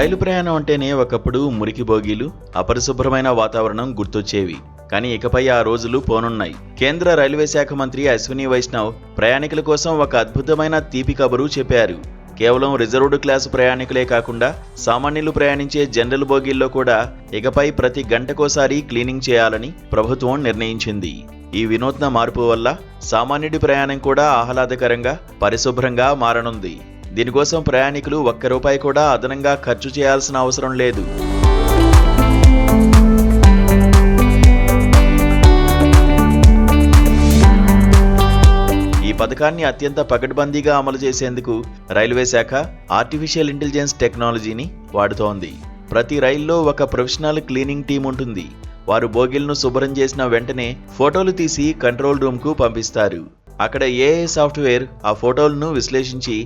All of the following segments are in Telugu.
రైలు ప్రయాణం అంటేనే ఒకప్పుడు మురికి బోగీలు, అపరిశుభ్రమైన వాతావరణం గుర్తొచ్చేవి. కానీ ఇకపై ఆ రోజులు పోనున్నాయి. కేంద్ర రైల్వే శాఖ మంత్రి అశ్విని వైష్ణవ్ ప్రయాణికుల కోసం ఒక అద్భుతమైన తీపి కబురు చెప్పారు. కేవలం రిజర్వ్డ్ క్లాసు ప్రయాణికులే కాకుండా సామాన్యులు ప్రయాణించే జనరల్ బోగీల్లో కూడా ఇకపై ప్రతి గంటకోసారి క్లీనింగ్ చేయాలని ప్రభుత్వం నిర్ణయించింది. ఈ వినూత్న మార్పు వల్ల సామాన్యుడి ప్రయాణం కూడా ఆహ్లాదకరంగా, పరిశుభ్రంగా మారనుంది. దీనికోసం ప్రయాణికులు ₹1 కూడా అదనంగా ఖర్చు చేయాల్సిన అవసరం లేదు. ఈ పథకాన్ని అత్యంత పకడ్బందీగా అమలు చేసేందుకు రైల్వే శాఖ ఆర్టిఫిషియల్ ఇంటెలిజెన్స్ టెక్నాలజీని వాడుతోంది. ప్రతి రైల్లో ఒక ప్రొఫెషనల్ క్లీనింగ్ టీం ఉంటుంది. వారు బోగీలను శుభ్రం చేసిన వెంటనే ఫోటోలు తీసి కంట్రోల్ రూమ్కు పంపిస్తారు. అక్కడ ఏఐ సాఫ్ట్వేర్ ఆ ఫోటోలను విశ్లేషించి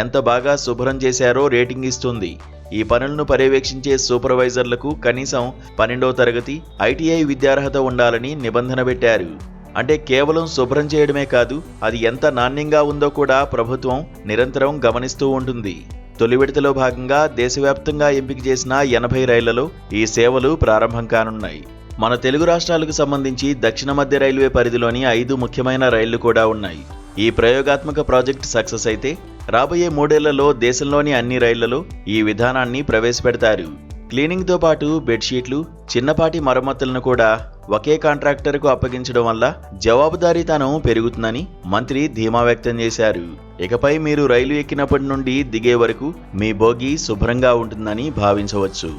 ఎంత బాగా శుభ్రం చేశారో రేటింగ్ ఇస్తుంది. ఈ పనులను పర్యవేక్షించే సూపర్వైజర్లకు కనీసం 12వ తరగతి ITI విద్యార్హత ఉండాలని నిబంధన పెట్టారు. అంటే కేవలం శుభ్రం చేయడమే కాదు, అది ఎంత నాణ్యంగా ఉందో కూడా ప్రభుత్వం నిరంతరం గమనిస్తూ ఉంటుంది. తొలి విడతలో భాగంగా దేశవ్యాప్తంగా ఎంపిక చేసిన 80 రైళ్లలో ఈ సేవలు ప్రారంభం కానున్నాయి. మన తెలుగు రాష్ట్రాలకు సంబంధించి దక్షిణ మధ్య రైల్వే పరిధిలోని 5 ముఖ్యమైన రైళ్లు కూడా ఉన్నాయి. ఈ ప్రయోగాత్మక ప్రాజెక్ట్ సక్సెస్ అయితే రాబోయే 3 ఏళ్లలో దేశంలోని అన్ని రైళ్లలో ఈ విధానాన్ని ప్రవేశపెడతారు. క్లీనింగ్తో పాటు బెడ్షీట్లు, చిన్నపాటి మరమ్మతులను కూడా ఒకే కాంట్రాక్టర్కు అప్పగించడం వల్ల జవాబుదారీతనం పెరుగుతుందని మంత్రి ధీమా వ్యక్తం చేశారు. ఇకపై మీరు రైలు ఎక్కినప్పటి నుండి దిగే వరకు మీ బోగి శుభ్రంగా ఉంటుందని భావించవచ్చు.